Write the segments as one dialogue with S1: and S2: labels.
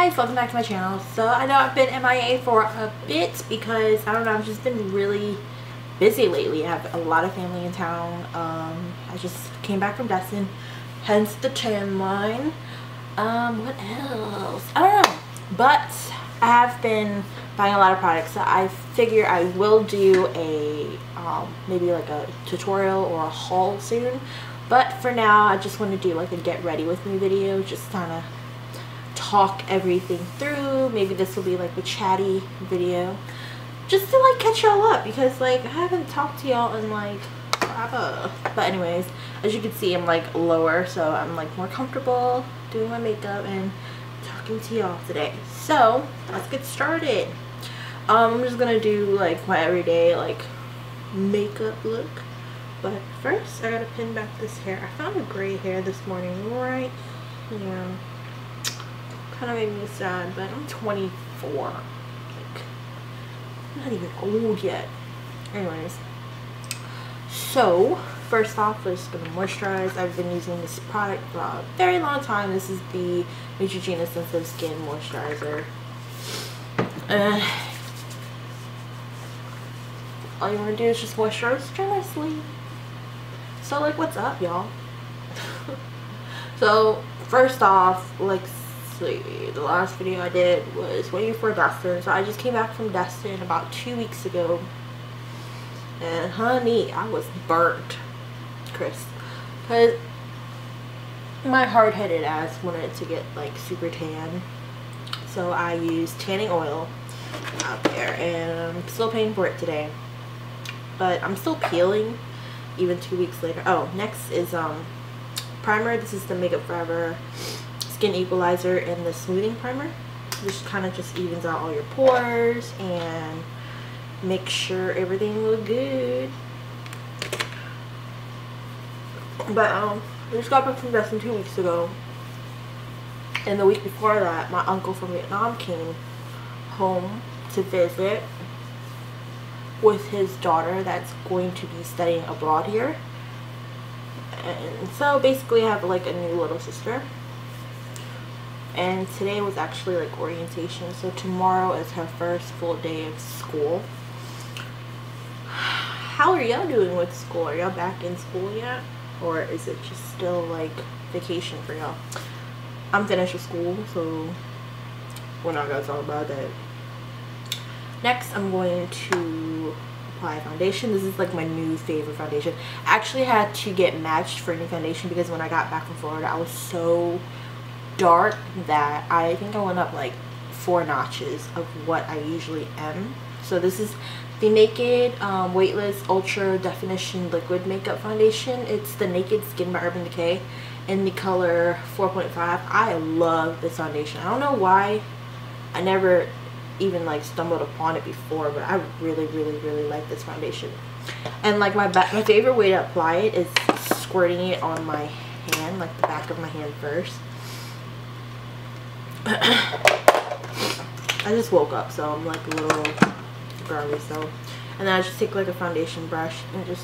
S1: guys, welcome back to my channel. So I know I've been MIA for a bit because I don't know, I've just been really busy lately. I have a lot of family in town. I just came back from Destin, hence the tan line. What else? I don't know, but I have been buying a lot of products, so I figure I will do a maybe like a tutorial or a haul soon. But for now, I just want to do like a get ready with me video, just kind of talk everything through. Maybe this will be like a chatty video just to like catch y'all up, because like I haven't talked to y'all in like forever. But anyways, as you can see, I'm like lower, so I'm like more comfortable doing my makeup and talking to y'all today. So let's get started. I'm just gonna do like my everyday like makeup look, but first I gotta pin back this hair. I found a gray hair this morning, right? Yeah, kind of made me sad, but I'm 24, like I'm not even old yet. Anyways, so first off, we're just gonna moisturize. I've been using this product for a very long time. This is the Neutrogena Sensitive Skin Moisturizer. All you want to do is just moisturize generously. So like, what's up, y'all? So first off, like, see, the last video I did was waiting for Destin. So I just came back from Destin about 2 weeks ago, and honey, I was burnt crisp, because my hard-headed ass wanted to get like super tan. So I used tanning oil out there, and I'm still paying for it today, but I'm still peeling even 2 weeks later. Oh, next is primer. This is the Makeup Forever Skin Equalizer and the Smoothing Primer. This kind of just evens out all your pores and make sure everything looks good. But I just got back from Destin 2 weeks ago, and the week before that my uncle from Vietnam came home to visit with his daughter that's going to be studying abroad here. And so basically I have like a new little sister, and today was actually like orientation, so tomorrow is her first full day of school. How are y'all doing with school? Are y'all back in school yet, or is it just still like vacation for y'all? I'm finished with school, so we're not gonna talk about that. Next, I'm going to apply foundation. This is like my new favorite foundation. I actually had to get matched for a new foundation because when I got back from Florida, I was so dark that I think I went up like 4 notches of what I usually am. So this is the Naked Weightless Ultra Definition Liquid Makeup Foundation. It's the Naked Skin by Urban Decay in the color 4.5. I love this foundation. I don't know why I never even like stumbled upon it before, but I really like this foundation. And like my favorite way to apply it is squirting it on my hand, like the back of my hand first. I just woke up, so I'm like a little groggy, so, and then I just take like a foundation brush and just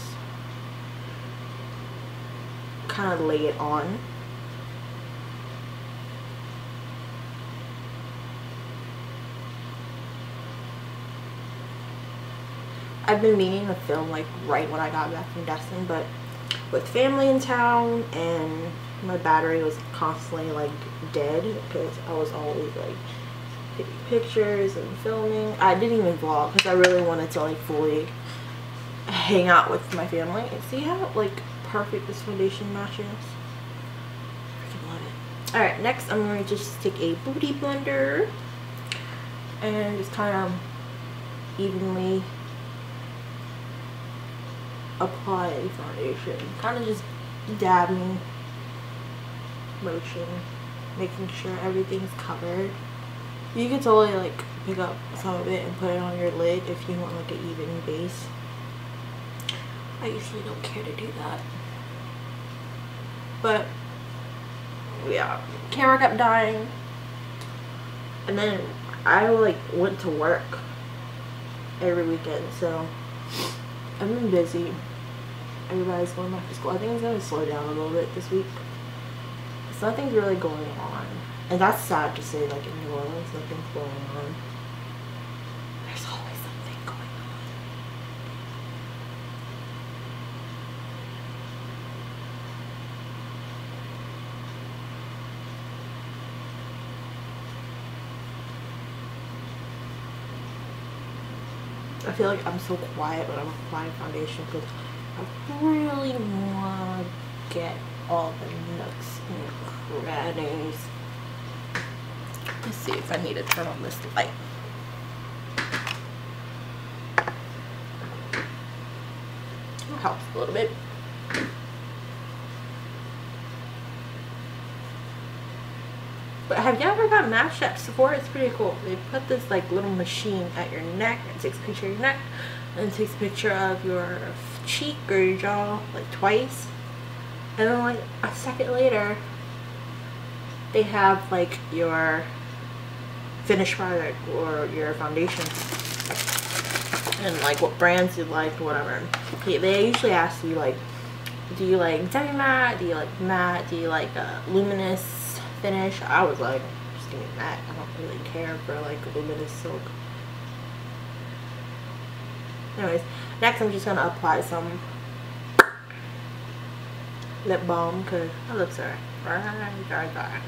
S1: kind of lay it on. I've been meaning to film like right when I got back from Destin, but with family in town and my battery was constantly like dead because I was always like taking pictures and filming. I didn't even vlog because I really wanted to like fully hang out with my family. And see how like perfect this foundation matches? Freaking love it. Alright, next I'm going to just take a booty blender and just kind of evenly apply the foundation. Kind of just dabbing motion, making sure everything's covered. You can totally like pick up some of it and put it on your lid if you want like an even base. I usually don't care to do that, but yeah, camera kept dying, and then I like went to work every weekend, so I've been busy. Everybody's going back to school. I think it's gonna slow down a little bit this week. nothing's really going on. And that's sad to say, like in New Orleans, nothing's going on. There's always something going on. I feel like I'm so quiet when I'm applying foundation because I really want to get all the nooks and crannies. Let's see if I need to turn on this light. It helps a little bit. But have you ever got matched at Sephora? It's pretty cool. They put this like little machine at your neck. It takes a picture of your neck and it takes a picture of your cheek or your jaw like twice. And then like a second later, they have like your finished product or your foundation and like what brands you like or whatever. They usually ask you like, do you like demi matte? Do you like matte? Do you like a luminous finish? I was like, just give me matte. I don't really care for like luminous silk. Anyways, next I'm just gonna apply some lip balm because my lips are dry.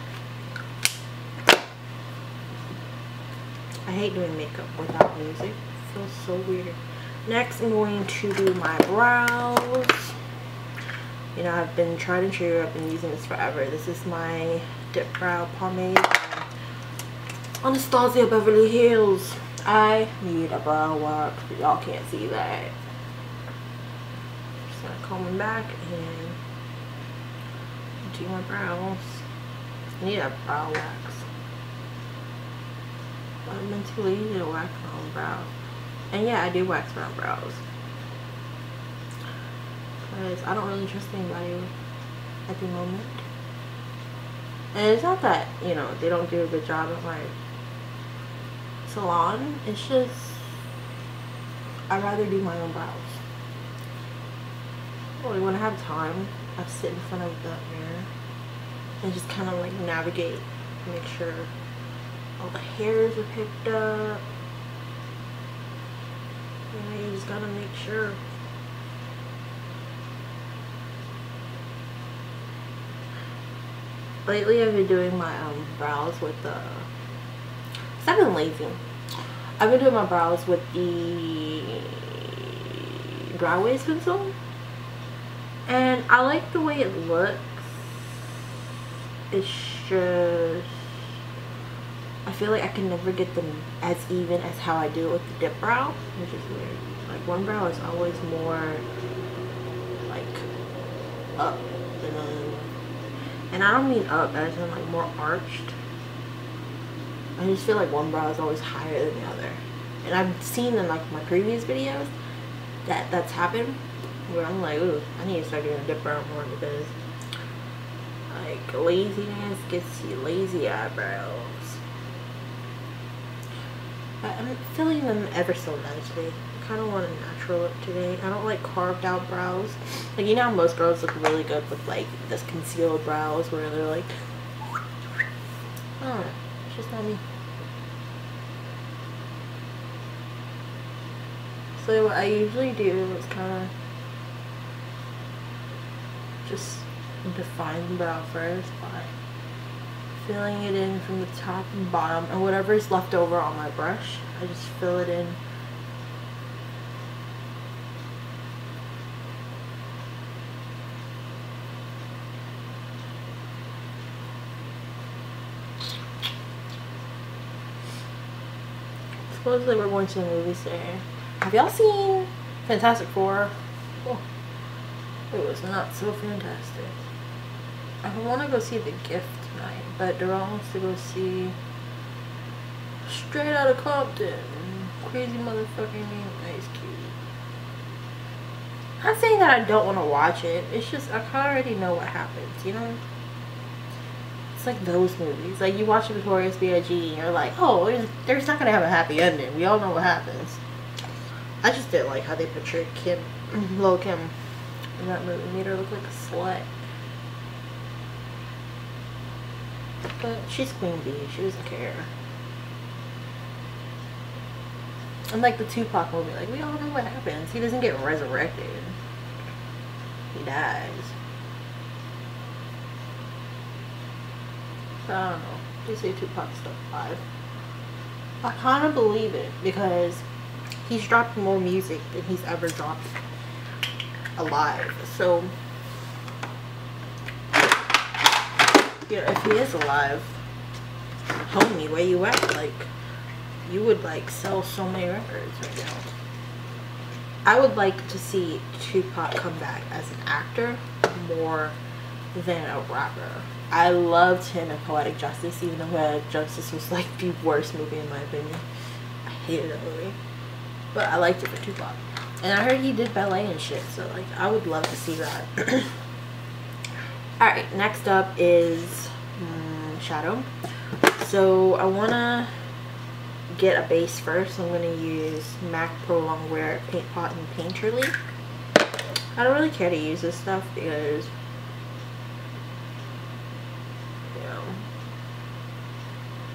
S1: I hate doing makeup without music. It feels so weird. Next I'm going to do my brows. You know, I've been tried and true. I've been using this forever. This is my Dip Brow Pomade Anastasia Beverly Hills. I need a brow wax, but y'all can't see that. Just gonna comb them back and do my brows. I need a brow wax. I've been too lazy to wax my own brows. And yeah, I do wax my own brows. Because I don't really trust anybody at the moment. And it's not that, you know, they don't do a good job at my salon. It's just, I'd rather do my own brows. Well, when I have time, I sit in front of the mirror and just kind of like navigate, make sure all the hairs are picked up. You know, you just gotta make sure. Lately I've been doing my brows with the, I've been lazy. I've been doing my brows with the brow waves pencil. And I like the way it looks. It's just, I feel like I can never get them as even as how I do it with the dip brow, which is weird. Like one brow is always more like up than the other one. And I don't mean up, as in like more arched. I just feel like one brow is always higher than the other. And I've seen in like my previous videos that that's happened. Where I'm like, ooh, I need to start doing a dip brow more because like laziness gets you lazy eyebrows. But I'm filling them ever so nicely. I kind of want a natural look today. I don't like carved out brows. Like, you know how most girls look really good with like this concealed brows where they're like, I don't know, it's just not me. So what I usually do is kind of just define the brow first by filling it in from the top and bottom, and whatever is left over on my brush, I just fill it in. Supposedly we're going to the movies today. Have y'all seen Fantastic Four? Oh, it was not so fantastic. I want to go see The Gift tonight, but Daryl wants to go see Straight Outta Compton. Crazy motherfucking Ice Cube. I'm not saying that I don't want to watch it. It's just I kind of already know what happens, you know? It's like those movies. Like you watch Victorious B.I.G. and you're like, oh, there's not gonna have a happy ending. We all know what happens. I just didn't like how they portrayed Kim, Lil Kim, in that movie. Made her look like a slut. But she's Queen Bee. She doesn't care. And like the Tupac movie, like we all know what happens. He doesn't get resurrected. He dies. So I don't know. They say Tupac's still alive. I kind of believe it because he's dropped more music than he's ever dropped alive. So yeah, if he is alive, homie, where you at? Like, you would like sell so many records right now. I would like to see Tupac come back as an actor more than a rapper. I loved him in Poetic Justice, even though Poetic Justice was like the worst movie in my opinion. I hated that movie. But I liked it for Tupac. And I heard he did ballet and shit, so like I would love to see that. Alright, next up is shadow. So I wanna get a base first. I'm gonna use MAC Pro Longwear Paint Pot and Painterly. I don't really care to use this stuff because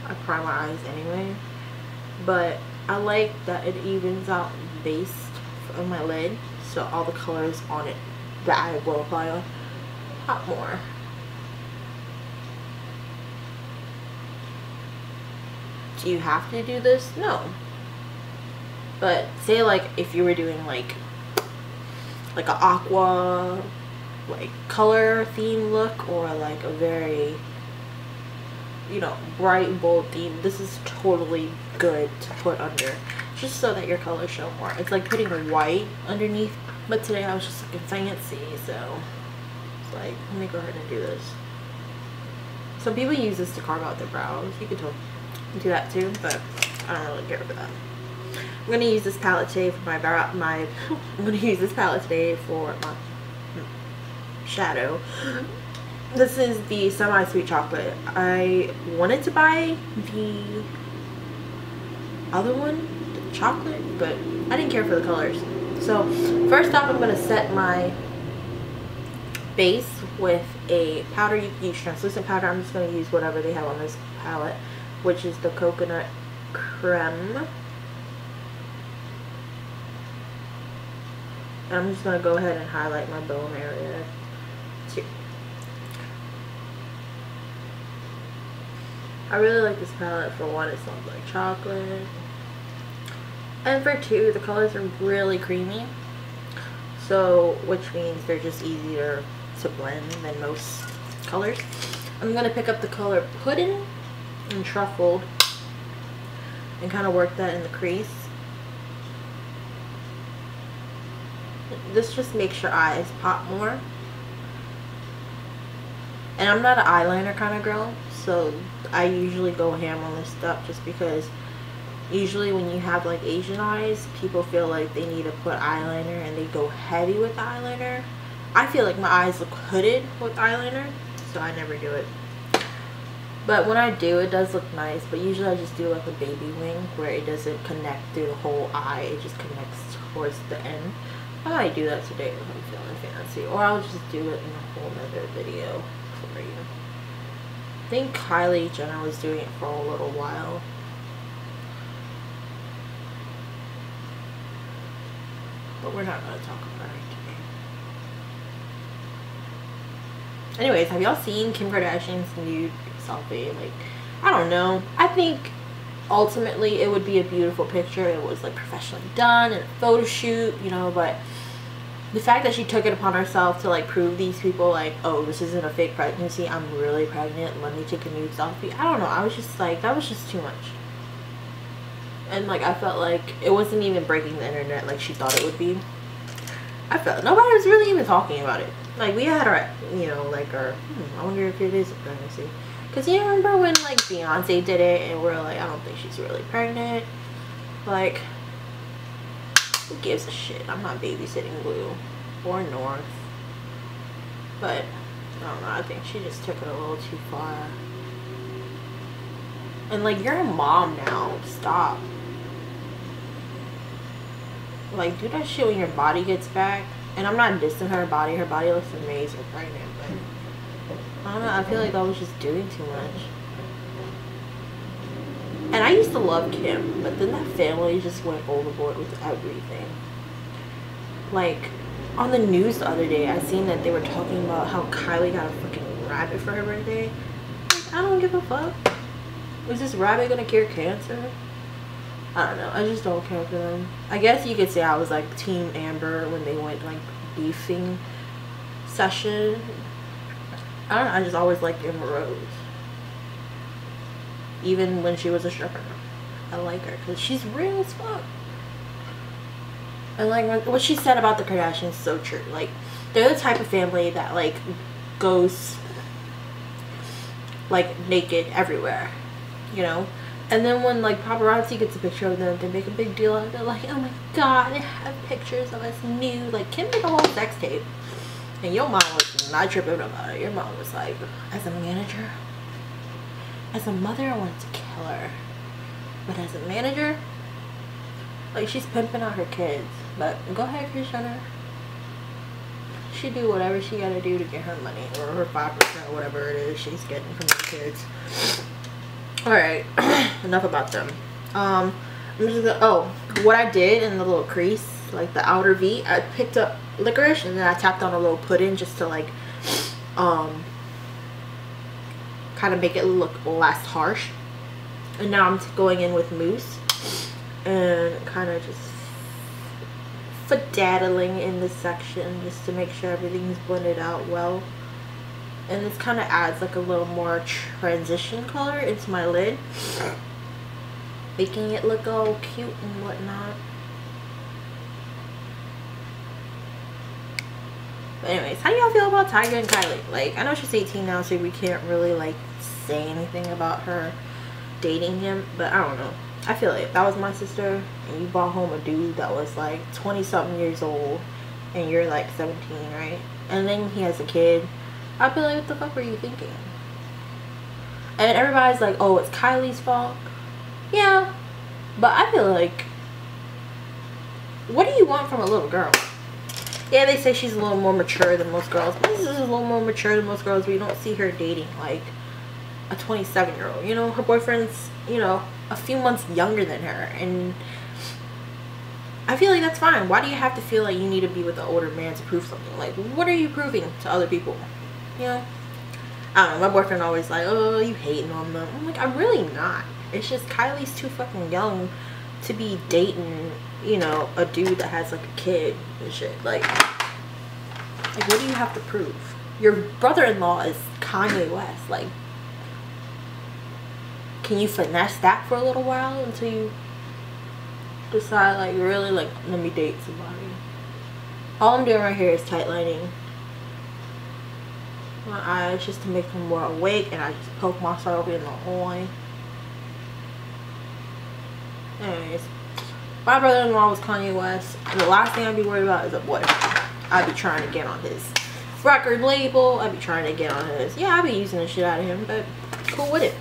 S1: I prime my eyes anyway, but I like that it evens out the base of my lid, so all the colors on it that I will apply on pop more. Do you have to do this? No. But say like if you were doing like an aqua like color theme look, or like a very, you know, bright bold theme, this is totally good to put under, just so that your colors show more. It's like putting white underneath, but today I was just looking fancy, so it's like, let me go ahead and do this. Some people use this to carve out their brows. You could do that too, but I don't really care for that. I'm gonna use this palette today for my I'm gonna use this palette today for my shadow. This is the Semi-Sweet Chocolate. I wanted to buy the other one, the chocolate, but I didn't care for the colors. So first off, I'm going to set my base with a powder. You can use translucent powder. I'm just going to use whatever they have on this palette, which is the Coconut Creme. And I'm just going to go ahead and highlight my bone area too. I really like this palette. For one, it smells like chocolate, and for two, the colors are really creamy, so which means they're just easier to blend than most colors. I'm gonna pick up the color Pudding and Truffled and kind of work that in the crease. This just makes your eyes pop more. And I'm not an eyeliner kind of girl, so I usually go ham on this stuff, just because usually when you have like Asian eyes, people feel like they need to put eyeliner and they go heavy with the eyeliner. I feel like my eyes look hooded with eyeliner, so I never do it. But when I do, it does look nice, but usually I just do like a baby wing where it doesn't connect through the whole eye, it just connects towards the end. I might do that today if I'm feeling fancy, or I'll just do it in a whole nother video for you. I think Kylie Jenner was doing it for a little while. But we're not going to talk about it today. Anyways, have y'all seen Kim Kardashian's nude selfie? Like, I don't know. I think ultimately it would be a beautiful picture. It was like professionally done and a photo shoot, you know, but the fact that she took it upon herself to like prove these people like, oh, this isn't a fake pregnancy, I'm really pregnant, let me take a nude selfie. I don't know, I was just like, that was just too much. And like I felt like it wasn't even breaking the internet like she thought it would be. I felt nobody was really even talking about it. Like we had our, you know, like our, I wonder if it is a pregnancy. Cause you remember when like Beyonce did it and we're like, I don't think she's really pregnant. Like, who gives a shit? I'm not babysitting Blue or North. But I don't know, I think she just took it a little too far. And like, you're a mom now, stop. Like, do that shit when your body gets back. And I'm not dissing her body looks amazing pregnant, but I don't know, I feel like I was just doing too much. And I used to love Kim, but then that family just went overboard with everything. Like, on the news the other day, I seen that they were talking about how Kylie got a freaking rabbit for her birthday. Like, I don't give a fuck. Is this rabbit gonna cure cancer? I don't know. I just don't care for them. I guess you could say I was like Team Amber when they went like beefing session. I don't know. I just always liked Amber Rose. Even when she was a stripper. I like her because she's real as fuck. And like what she said about the Kardashians is so true. Like, they're the type of family that like goes like naked everywhere, you know. And then when like paparazzi gets a picture of them, they make a big deal out of it. Like, oh my god, they have pictures of us nude. Like, Kim made a whole sex tape, and your mom was not tripping about it. Your mom was like, as a manager, as a mother, I wanted to kill her, but as a manager, like, she's pimping out her kids. But go ahead, Kris Jenner. She do whatever she gotta do to get her money, or her 5% or whatever it is she's getting from the kids. Alright, enough about them. I'm just gonna, oh, what I did in the little crease, like the outer V, I picked up licorice and then I tapped on a little pudding just to like kind of make it look less harsh. And now I'm going in with mousse and kind of just fadaddling in this section just to make sure everything's blended out well. And this kind of adds like a little more transition color into my lid, making it look all cute and whatnot. But anyways, how do y'all feel about Tyga and Kylie? Like, I know she's 18 now, so we can't really like say anything about her dating him, but I don't know. I feel like if that was my sister and you brought home a dude that was like 20 something years old and you're like 17, right? And then he has a kid, I'd be like, what the fuck were you thinking? And everybody's like, oh, it's Kylie's fault. Yeah, but I feel like, what do you want from a little girl? Yeah, they say she's a little more mature than most girls. This is a little more mature than most girls, but you don't see her dating like a 27-year-old. You know, her boyfriend's, you know, a few months younger than her. And I feel like that's fine. Why do you have to feel like you need to be with an older man to prove something? Like, what are you proving to other people? You know? I don't know. My boyfriend always like, oh, you hating on them. I'm like, I'm really not. It's just Kylie's too fucking young to be dating, you know, a dude that has like a kid and shit. Like what do you have to prove? Your brother-in-law is Kanye West. Like, can you finesse that for a little while until you decide, like, really, like, let me date somebody? All I'm doing right here is tight lining my eyes just to make them more awake, and I just poke myself in the eye. Anyways, my brother-in-law was Kanye West. The last thing I'd be worried about is a boyfriend. I'd be trying to get on his record label. I'd be trying to get on his, yeah, I'd be using the shit out of him, but cool with it.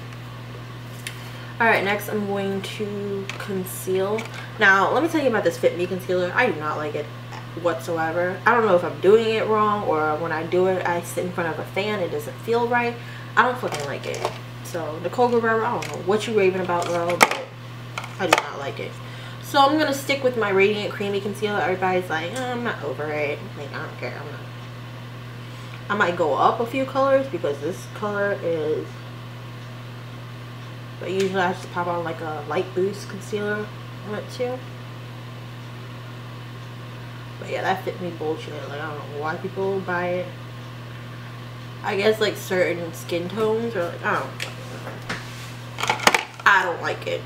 S1: Alright, next I'm going to conceal. Now, let me tell you about this Fit Me concealer. I do not like it whatsoever. I don't know if I'm doing it wrong, or when I do it, I sit in front of a fan, it doesn't feel right. I don't fucking like it. So, Nicole Guerrero, I don't know what you raving about, girl, but I do not like it. So, I'm going to stick with my Radiant Creamy Concealer. Everybody's like, oh, I'm not over it. Like, I don't care. I might go up a few colors because this color is... But usually I just pop on like a light boost concealer on it too. But yeah, that Fit Me bullshit. Like, I don't know why people buy it. I guess like certain skin tones, or like, I don't know. I don't like it.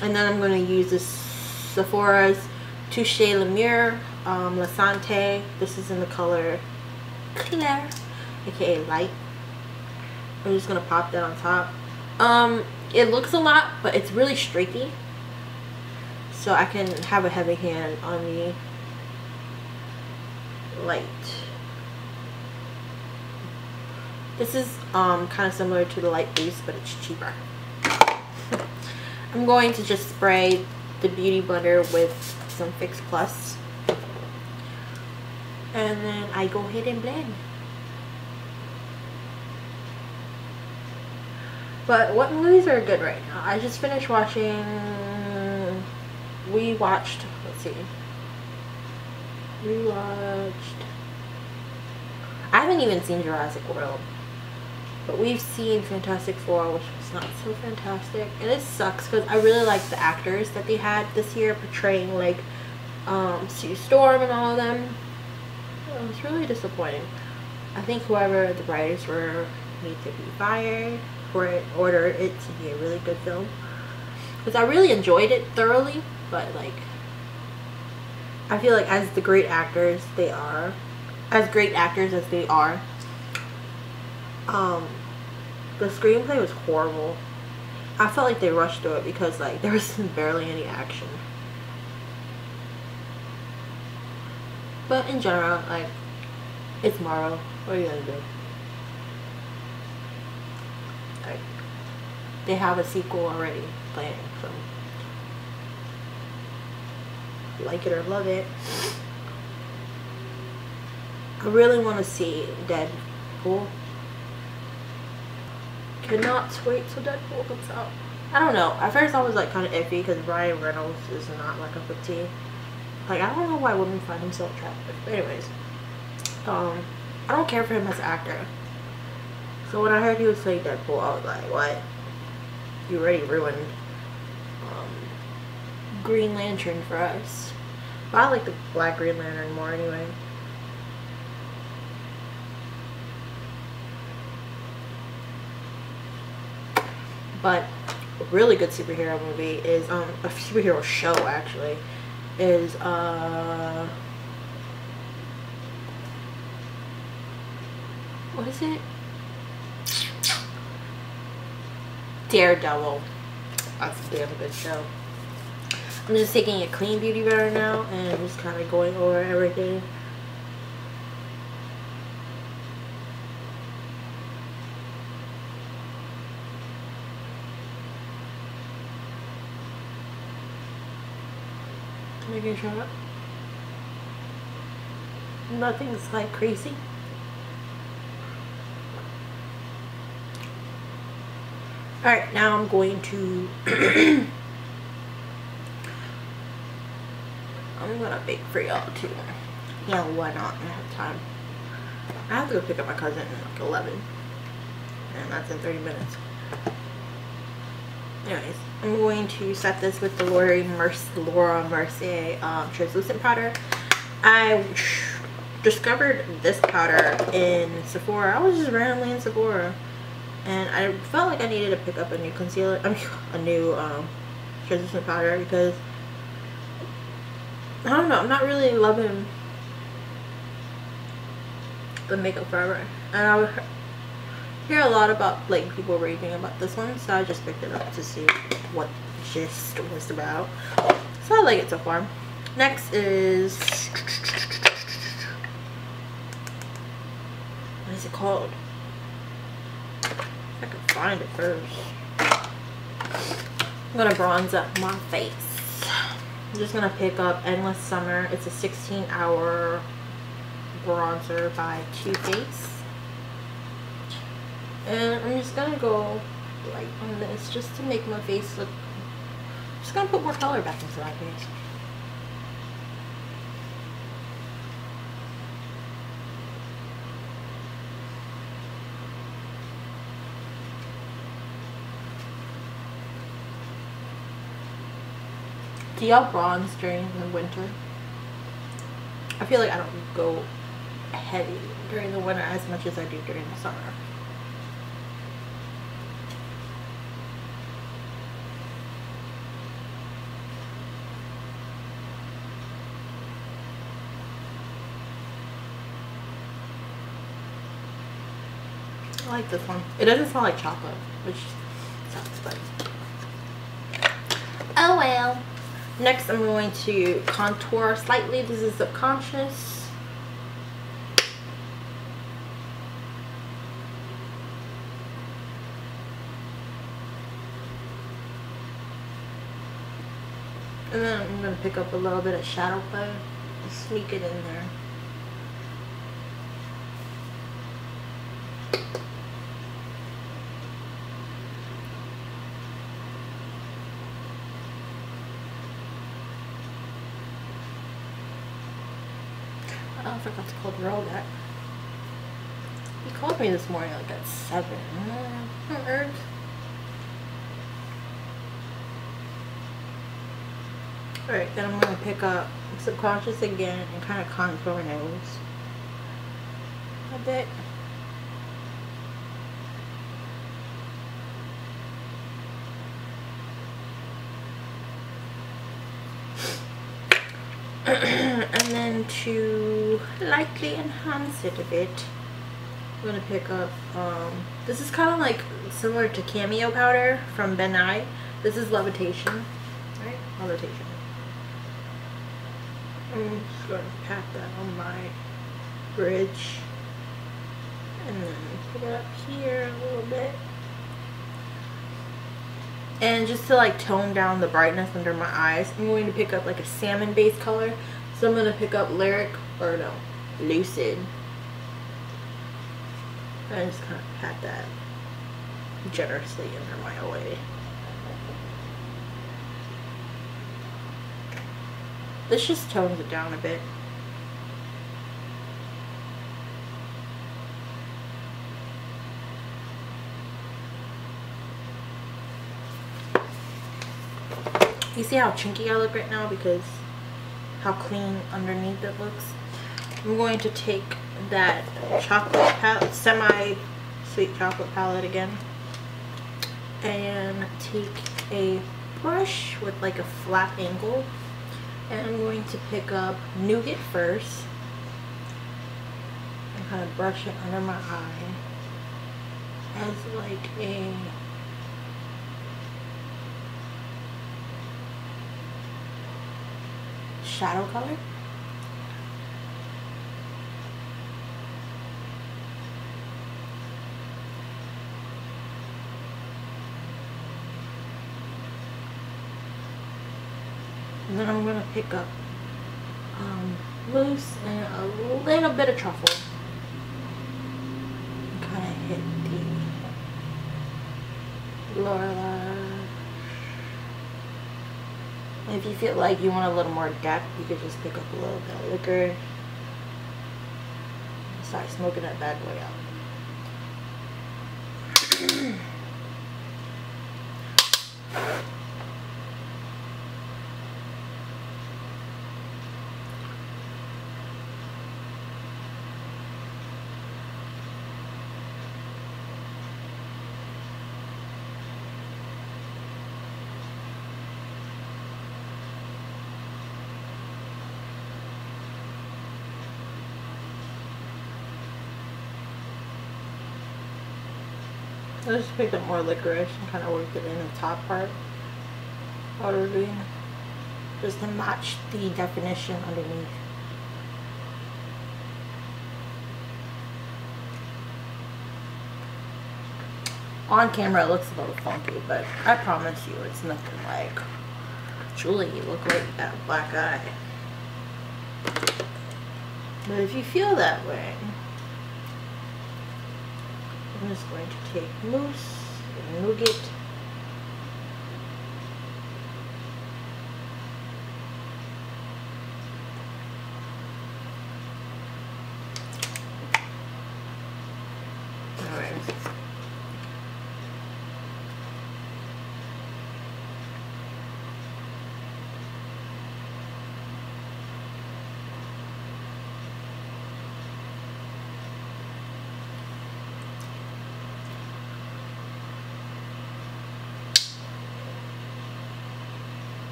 S1: And then I'm going to use this Sephora's Touche Lumiere La Santé. This is in the color Claire, aka Light. I'm just going to pop that on top. It looks a lot, but it's really streaky, so I can have a heavy hand on the light. This is kind of similar to the light boost, but it's cheaper. I'm going to just spray the Beauty Blender with some Fix Plus, and then I go ahead and blend. But what movies are good right now? I just finished watching, let's see. I haven't even seen Jurassic World. But we've seen Fantastic Four, which was not so fantastic. And it sucks because I really like the actors that they had this year portraying like Sue Storm and all of them. It was really disappointing. I think whoever the writers were need to be fired for it, order it to be a really good film. Because I really enjoyed it thoroughly, but like I feel like as great actors as they are, the screenplay was horrible. I felt like they rushed through it because like there was barely any action. But in general, like, it's Marvel. What are you gonna do? Like, they have a sequel already planned, so like it or love it. I really want to see Deadpool. Cannot wait till Deadpool comes out. I don't know. At first I was like kind of iffy because Ryan Reynolds is not my cup of tea. Like, I don't know why women find him so attractive. But anyways, I don't care for him as an actor. So when I heard he was playing Deadpool, I was like, what? You already ruined Green Lantern for us. But I like the Black Green Lantern more anyway. But a really good superhero movie is a superhero show actually is what is it? Daredevil. That's a damn good show. I'm just taking a clean beauty blender now and just kind of going over everything. Making sure nothing's like crazy. Alright, now I'm going to I'm gonna bake for y'all too. Yeah, why not? I have time. I have to go pick up my cousin at like 11. And that's in 30 minutes. Anyways, I'm going to set this with the Laura Mercier translucent powder. I discovered this powder in Sephora. I was just randomly in Sephora. And I felt like I needed to pick up a new concealer. I mean, a new translucent powder because I don't know. I'm not really loving the Makeup Forever. And I hear a lot about like people raving about this one, so I just picked it up to see what the gist was about. So I like it so far. Next is, what is it called? If I can find it first. I'm gonna bronze up my face. I'm just gonna pick up Endless Summer. It's a 16-hour bronzer by Too Faced. And I'm just gonna go light on this just to make my face look, I'm just gonna put more color back into my face. Do y'all bronze during the winter? I feel like I don't go heavy during the winter as much as I do during the summer. I like this one. It doesn't smell like chocolate, which sucks, but oh well. Next, I'm going to contour slightly. This is Subconscious. And then I'm going to pick up a little bit of shadow play and sneak it in there. forgot to call Earl that. He called me this morning like at 7. Alright, then I'm going to pick up Subconscious again and kind of contour my nose a bit. And then to lightly enhance it a bit, I'm going to pick up, this is kind of like similar to Cameo powder from Ben Nye. This is Levitation, right? Levitation. I'm just going to pat that on my bridge and then put it up here a little bit. And just to like tone down the brightness under my eyes, I'm going to pick up like a salmon based color. So I'm going to pick up Lucid. And just kind of pat that generously under my eye. This just tones it down a bit. You see how chunky I look right now because how clean underneath it looks? I'm going to take that chocolate palette, semi-sweet chocolate palette again, and take a brush with like a flat angle, and I'm going to pick up Nougat first and kind of brush it under my eye as like a shadow color. And then I'm going to pick up mousse and a little bit of truffle. Kind of hit the lower lash. If you feel like you want a little more depth, you could just pick up a little bit of liquor. Start smoking that bad boy out. I just picked up more licorice and kind of worked it in the top part. Powder green. Just to match the definition underneath. On camera it looks a little funky, but I promise you it's nothing like, Julie, you look like you got a black eye. But if you feel that way, I'm just going to take mousse and nougat. Alright.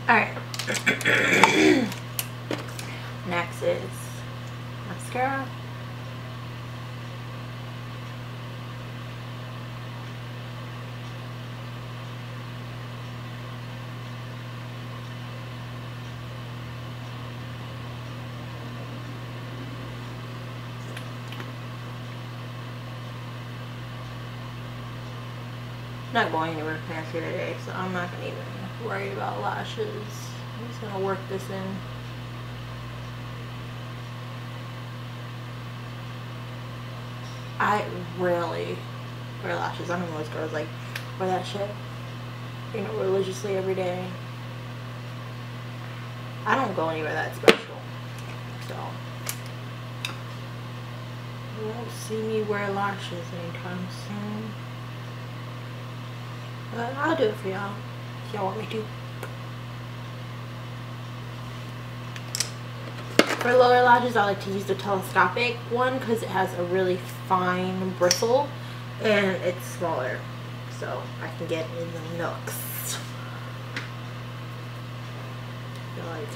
S1: Alright. Next is mascara. not going anywhere fancy today, so I'm not gonna even worry about lashes. I'm just gonna work this in. I rarely wear lashes. I don't know, those girls like wear that shit, you know, religiously every day. I don't go anywhere that special, so you won't see me wear lashes anytime soon. But I'll do it for y'all if y'all want me to. For lower lashes, I like to use the telescopic one because it has a really fine bristle and it's smaller, so I can get in the nooks. Like,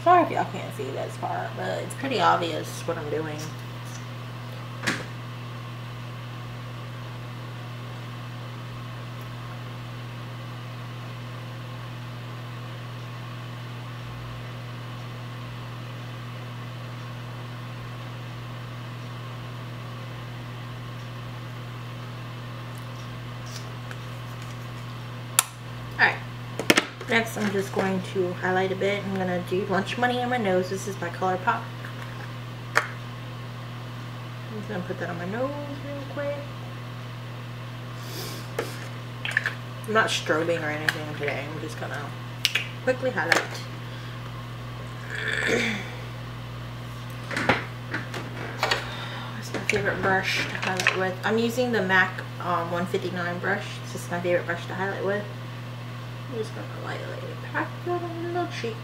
S1: sorry if y'all can't see this part, but it's pretty obvious what I'm doing. Alright. Next, I'm just going to highlight a bit. I'm going to do Lunch Money on my nose. This is by ColourPop. I'm just going to put that on my nose real quick. I'm not strobing or anything today. I'm just going to quickly highlight. That's my favorite brush to highlight with. I'm using the MAC 159 brush. It's just my favorite brush to highlight with. I'm just going to lightly pack that on the little cheek.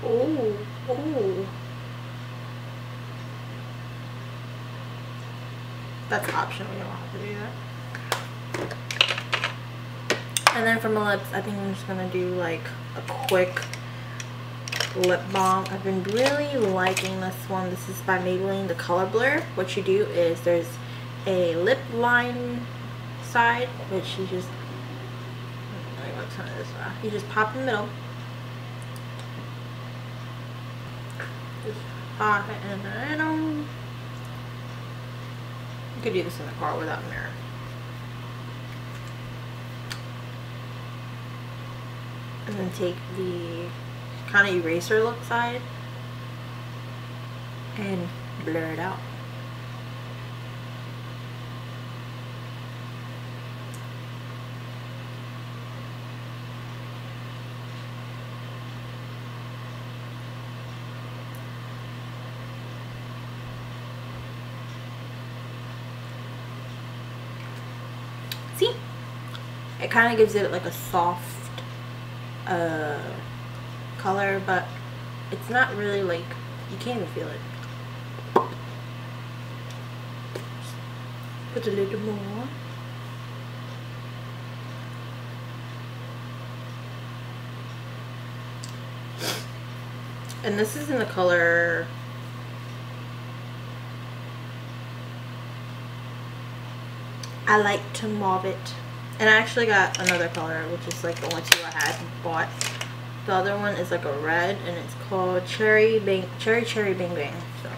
S1: Oh, oh. That's optional, you don't have to do that. And then for my lips, I think I'm just gonna do like a quick lip balm. I've been really liking this one. This is by Maybelline, the Color Blur. What you do is there's a lip line side, which you just, you just pop in the middle. Just pop it in the middle. You could do this in the car without a mirror. And then take the kind of eraser look side and blur it out. See? It kind of gives it like a soft color, but it's not really like, you can't even feel it. Put a little more. And this is in the color I like to mauve it. And I actually got another color, which is like the only two I had bought. The other one is like a red, and it's called Cherry Bang Bang. So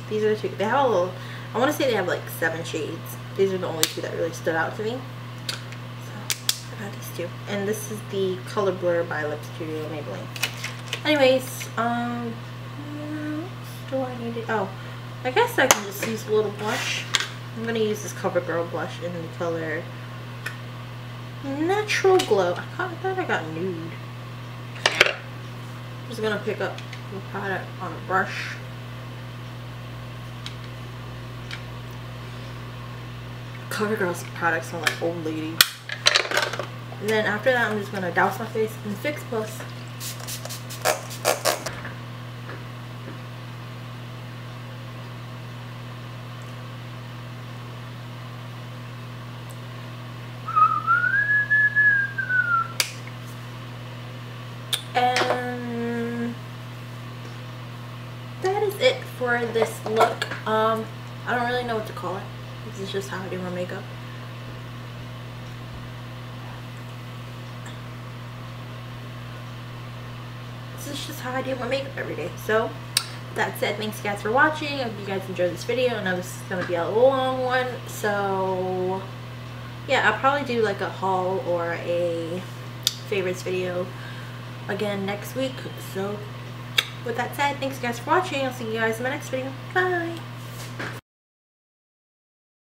S1: these are the two. They have a little, I want to say they have like 7 shades. These are the only two that really stood out to me. So I got these two. And this is the Color Blur by Lip Studio Maybelline. Anyways, what else do I need to, oh, I guess I can just use a little blush. I'm going to use this CoverGirl blush in the color Natural Glow. I thought I got Nude. I'm just going to pick up the product on a brush. CoverGirl's products smell like old lady. And then after that, I'm just going to douse my face in Fix Plus. for this look. I don't really know what to call it. This is just how I do my makeup. This is just how I do my makeup every day. So that said, thanks guys for watching. I hope you guys enjoyed this video. I know this is going to be a long one, so yeah, I'll probably do like a haul or a favorites video again next week. So with that said, thanks guys for watching. I'll see you guys in my next video. Bye.